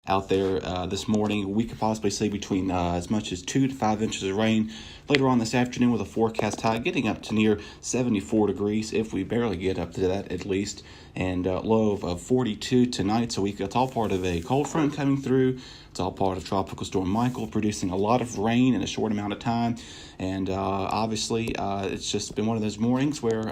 out there this morning. We could possibly see between as much as 2 to 5 inches of rain later on this afternoon, with a forecast high getting up to near 74 degrees, if we barely get up to that at least, and low of 42 tonight. So it's all part of a cold front coming through. It's all part of Tropical Storm Michael producing a lot of rain in a short amount of time. And obviously, it's just been one of those mornings where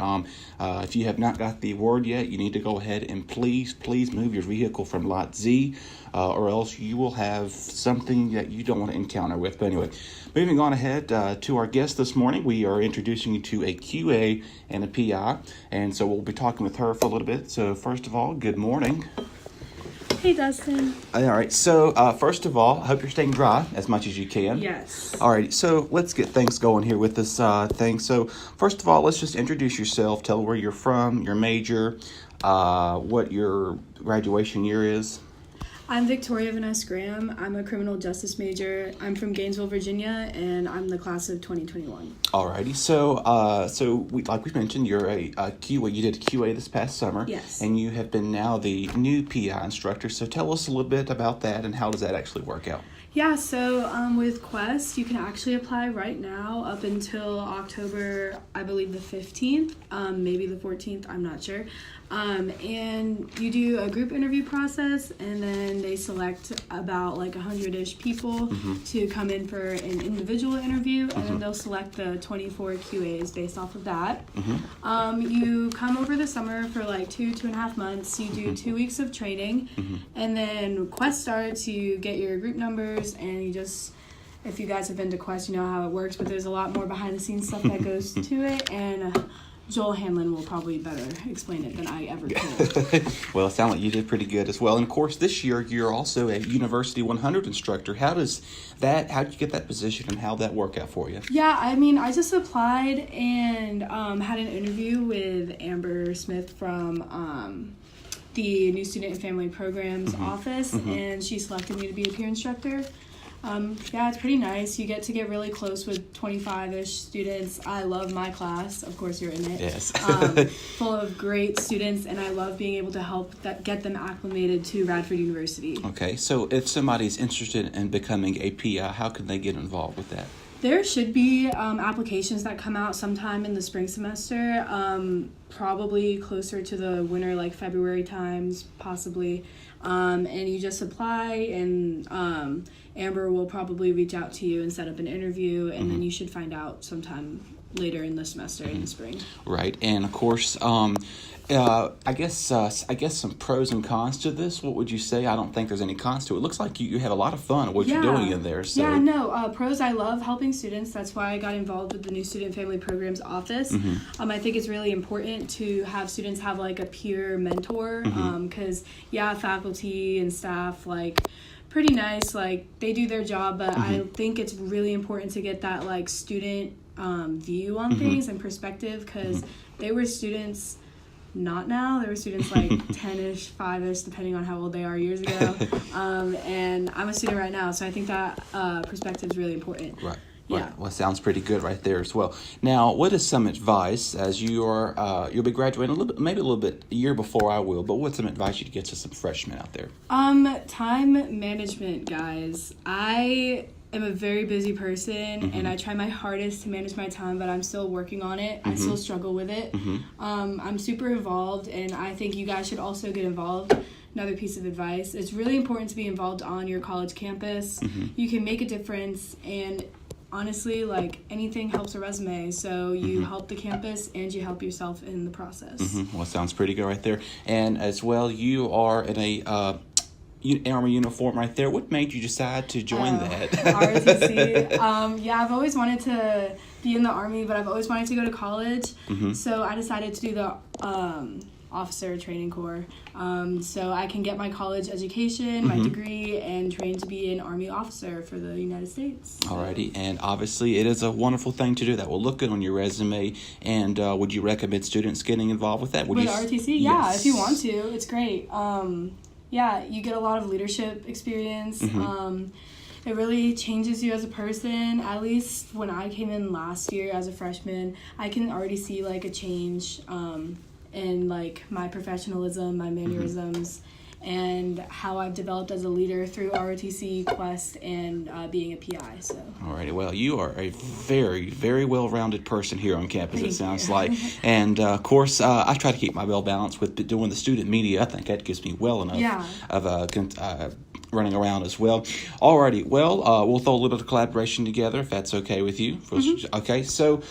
if you have not got the word yet, you need to go ahead and please move your vehicle from Lot Z, or else you will have something that you don't want to encounter with. But anyway, moving on ahead to our guest this morning, we are introducing you to a QA and a PI. And so we'll be talking with her for a little bit. So first of all, good morning. Hey, Dustin. All right, so first of all, I hope you're staying dry as much as you can. Yes. All right, so let's get things going here with this thing. So first of all, let's just introduce yourself. Tell where you're from, your major, what your graduation year is. I'm Victoria Vanasse-Graham. I'm a criminal justice major. I'm from Gainesville, Virginia, and I'm the class of 2021. Alrighty, so like we mentioned, you're a QA. You did a QA this past summer. Yes. And you have been now the new PI instructor. So tell us a little bit about that and how does that actually work out? Yeah, so with Quest, you can actually apply right now up until October, I believe the 15th, maybe the 14th, I'm not sure. And you do a group interview process, and then they select about like 100-ish people to come in for an individual interview, and then they'll select the 24 QAs based off of that. You come over the summer for like 2.5 months. You do 2 weeks of training, and then Quest starts. You get your group numbers, and you just, if you guys have been to Quest, you know how it works, but there's a lot more behind the scenes stuff that goes to it, and Joel Hanlon will probably better explain it than I ever could. Well, it sounds like you did pretty good as well. And of course, this year you're also a University 100 instructor. How did you get that position, and how'd that work out for you? Yeah, I mean, I just applied and had an interview with Amber Smith from the New Student and Family Programs office, and she selected me to be a peer instructor. Yeah, it's pretty nice. You get really close with 25-ish students. I love my class. Of course, you're in it. Yes. Full of great students, and I love being able to help get them acclimated to Radford University. Okay, so if somebody's interested in becoming a PI, how can they get involved with that? There should be applications that come out sometime in the spring semester, probably closer to the winter, like February times, possibly. And you just apply, and Amber will probably reach out to you and set up an interview, and then you should find out sometime later in the semester in the spring. Right, and of course, I guess some pros and cons to this. What would you say? I don't think there's any cons to it. It looks like you have a lot of fun at what you're doing in there. So. Yeah, no, pros, I love helping students. That's why I got involved with the New Student Family Programs office. I think it's really important to have students have like a peer mentor, because faculty and staff, like, pretty nice, like, they do their job, but I think it's really important to get that like student view on things and perspective, because they were students. Not now. There were students like 10-ish, 5-ish, depending on how old they are years ago. And I'm a student right now, so I think that perspective is really important. Right. Yeah. Right. Well, sounds pretty good right there as well. Now, what is some advice as you are you'll be graduating maybe a little bit a year before I will, but what's some advice you'd get to some freshmen out there? Time management, guys. I am a very busy person, and I try my hardest to manage my time, but I'm still working on it. I still struggle with it. I'm super involved, and I think you guys should also get involved. Another piece of advice, it's really important to be involved on your college campus. You can make a difference, and honestly, like, anything helps a resume, so you help the campus and you help yourself in the process. Well, it sounds pretty good right there. And as well, you are in a Army uniform right there. What made you decide to join that? ROTC. I've always wanted to be in the Army, but I've always wanted to go to college. So I decided to do the officer training corps, so I can get my college education, my degree, and train to be an Army officer for the United States. Alrighty, and obviously it is a wonderful thing to do. That will look good on your resume. And would you recommend students getting involved with that? With ROTC? Yeah, if you want to. It's great. You get a lot of leadership experience. It really changes you as a person. At least when I came in last year as a freshman, I can already see like a change in like my professionalism, my mannerisms, and how I've developed as a leader through ROTC, Quest, and being a PI. So. Alrighty, well, you are a very, very well-rounded person here on campus, Thank it sounds you. like. And, of course, I try to keep my balance with doing the student media. I think that gives me well enough of running around as well. Alrighty, well, we'll throw a little bit of collaboration together if that's okay with you. Okay, so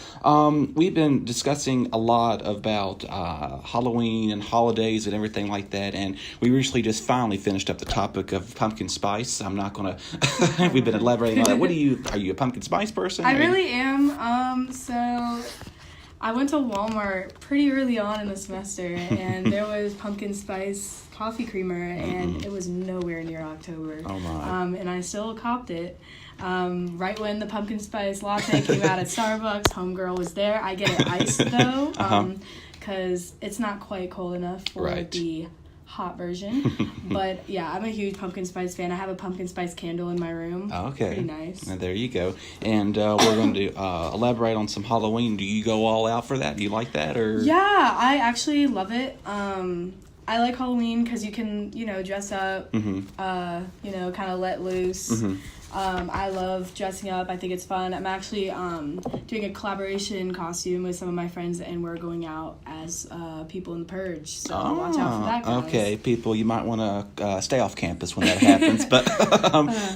we've been discussing a lot about Halloween and holidays and everything like that, and we recently just finally finished up the topic of pumpkin spice. I'm not gonna we've been elaborating on that. Are you a pumpkin spice person? I really am. So I went to Walmart pretty early on in the semester, and there was pumpkin spice coffee creamer, and it was nowhere near October. Oh my! And I still copped it. Right when the pumpkin spice latte came out at Starbucks, homegirl was there. I get it iced though, because it's not quite cold enough for the hot version. But yeah, I'm a huge pumpkin spice fan. I have a pumpkin spice candle in my room. Okay. Pretty nice. And there you go. And we're going to elaborate on some Halloween. Do you go all out for that? Do you like that? Or Yeah, I actually love it. I like Halloween because you can, dress up, kind of let loose. I love dressing up. I think it's fun. I'm actually doing a collaboration costume with some of my friends, and we're going out as people in the Purge. So watch out for that, guys. Okay, people, you might want to stay off campus when that happens. But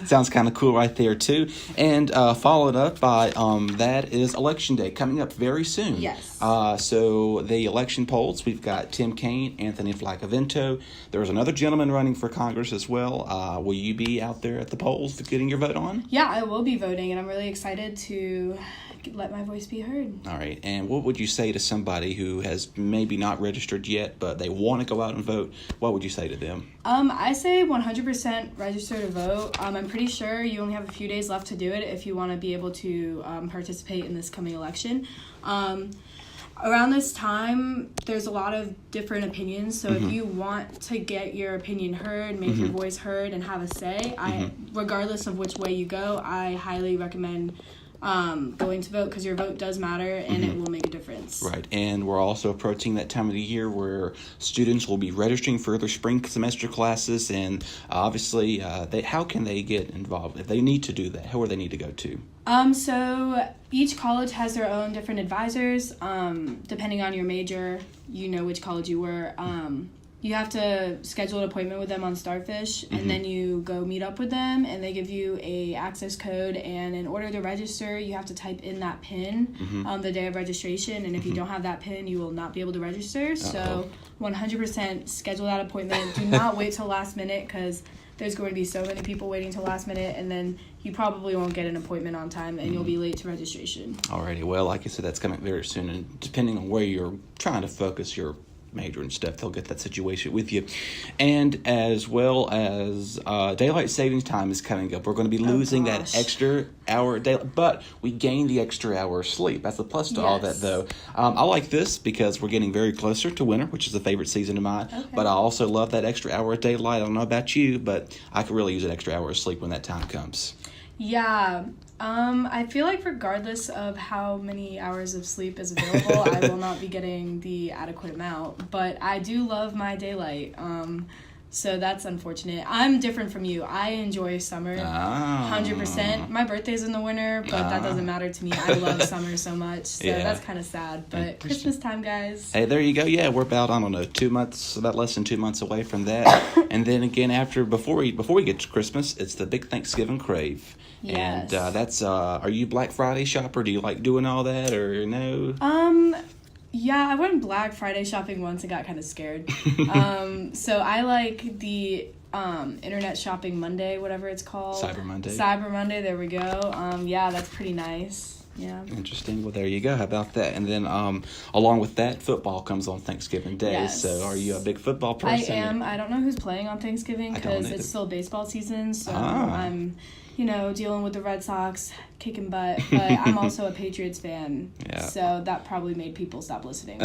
sounds kind of cool right there, too. And followed up by that is Election Day coming up very soon. Yes. So the election polls, we've got Tim Kaine, Anthony Flacavento. There's another gentleman running for Congress as well. Will you be out there at the polls getting your vote on? Yeah, I will be voting, and I'm really excited to let my voice be heard. All right. And what would you say to somebody who has maybe not registered yet, but they want to go out and vote? What would you say to them? I say 100% register to vote. I'm pretty sure you only have a few days left to do it if you want to be able to participate in this coming election. Around this time, there's a lot of different opinions. So if you want to get your opinion heard, make your voice heard, and have a say, regardless of which way you go, I highly recommend going to vote, because your vote does matter and it will make a difference. Right. And we're also approaching that time of the year where students will be registering for their spring semester classes, and obviously how can they get involved if they need to do that? Who do they need to go to? So each college has their own different advisors. Depending on your major, you know which college you were. You have to schedule an appointment with them on Starfish, and then you go meet up with them, and they give you a access code, and in order to register, you have to type in that PIN on the day of registration, and if you don't have that PIN, you will not be able to register. So 100% schedule that appointment. Do not wait till last minute, because there's going to be so many people waiting till last minute, and then you probably won't get an appointment on time, and you'll be late to registration. Alrighty, well, like I said, that's coming very soon, and depending on where you're trying to focus your major and stuff, they'll get that situation with you. And as well as daylight savings time is coming up, we're going to be losing that extra hour of daylight, but we gain the extra hour of sleep. That's the plus to all that, though. I like this because we're getting very closer to winter, which is a favorite season of mine. But I also love that extra hour of daylight. I don't know about you, but I could really use an extra hour of sleep when that time comes. Yeah. I feel like regardless of how many hours of sleep is available, I will not be getting the adequate amount. But I do love my daylight. So that's unfortunate. I'm different from you. I enjoy summer 100%. My birthday's in the winter, but that doesn't matter to me. I love summer so much. So that's kind of sad. But Christmas time, guys. Hey, there you go. Yeah, we're about, I don't know, 2 months, about less than 2 months away from that. And then again, before we get to Christmas, it's the big Thanksgiving crave. Yes. And that's, are you Black Friday shopper? Do you like doing all that, or no? Yeah, I went Black Friday shopping once and got kind of scared. So I like the Internet Shopping Monday, whatever it's called. Cyber Monday. Cyber Monday, there we go. Yeah, that's pretty nice. Yeah. Interesting. Well, there you go. How about that? And then along with that, football comes on Thanksgiving Day. Yes. So are you a big football person? I am. I don't know who's playing on Thanksgiving because it's still baseball season. So I'm dealing with the Red Sox, kicking butt, but I'm also a Patriots fan, so that probably made people stop listening.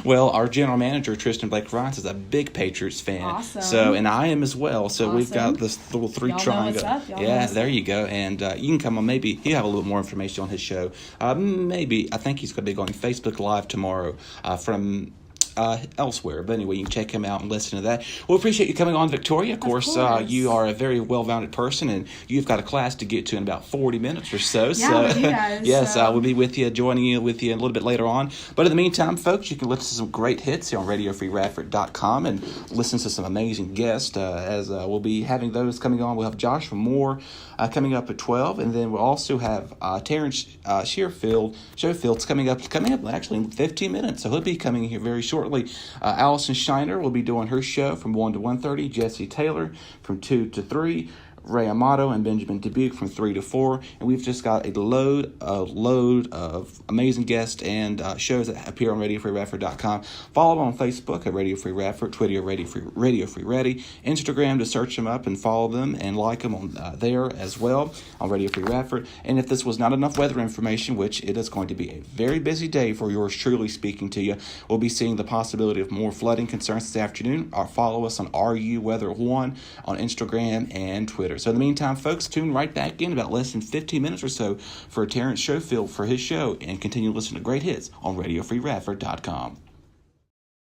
Well, our general manager, Tristan Blake Rice, is a big Patriots fan. Awesome. So, and I am as well, so we've got this little three triangle. There you go, and you can come on, maybe he'll have a little more information on his show. Maybe, I think he's going to be going Facebook Live tomorrow from elsewhere. But anyway, you can check him out and listen to that. We appreciate you coming on, Victoria. Of course. You are a very well-rounded person, and you've got a class to get to in about 40 minutes or so. Yeah, with you guys. Yes, we'll be with you, joining you with you a little bit later on. But in the meantime, folks, you can listen to some great hits here on RadioFreeRadford.com and listen to some amazing guests as we'll be having those coming on. We'll have Joshua Moore coming up at 12, and then we'll also have Terrence Showfield's coming up actually in 15 minutes. So he'll be coming here very shortly. Allison Shiner will be doing her show from 1 to 1:30. Jesse Taylor from 2 to 3. Ray Amato and Benjamin Dubuque from 3 to 4, and we've just got a load of amazing guests and shows that appear on RadioFreeRadford.com. Follow them on Facebook at Radio Free Radford, Twitter Radio Free Ready, Instagram to search them up and follow them and like them on there as well on Radio Free Radford. And if this was not enough weather information, which it is going to be a very busy day for yours truly speaking to you, we'll be seeing the possibility of more flooding concerns this afternoon. Follow us on RU Weather 1 on Instagram and Twitter. So in the meantime, folks, tune right back in about less than 15 minutes or so for Terrence Schofield for his show, and continue listening to great hits on RadioFreeRadford.com.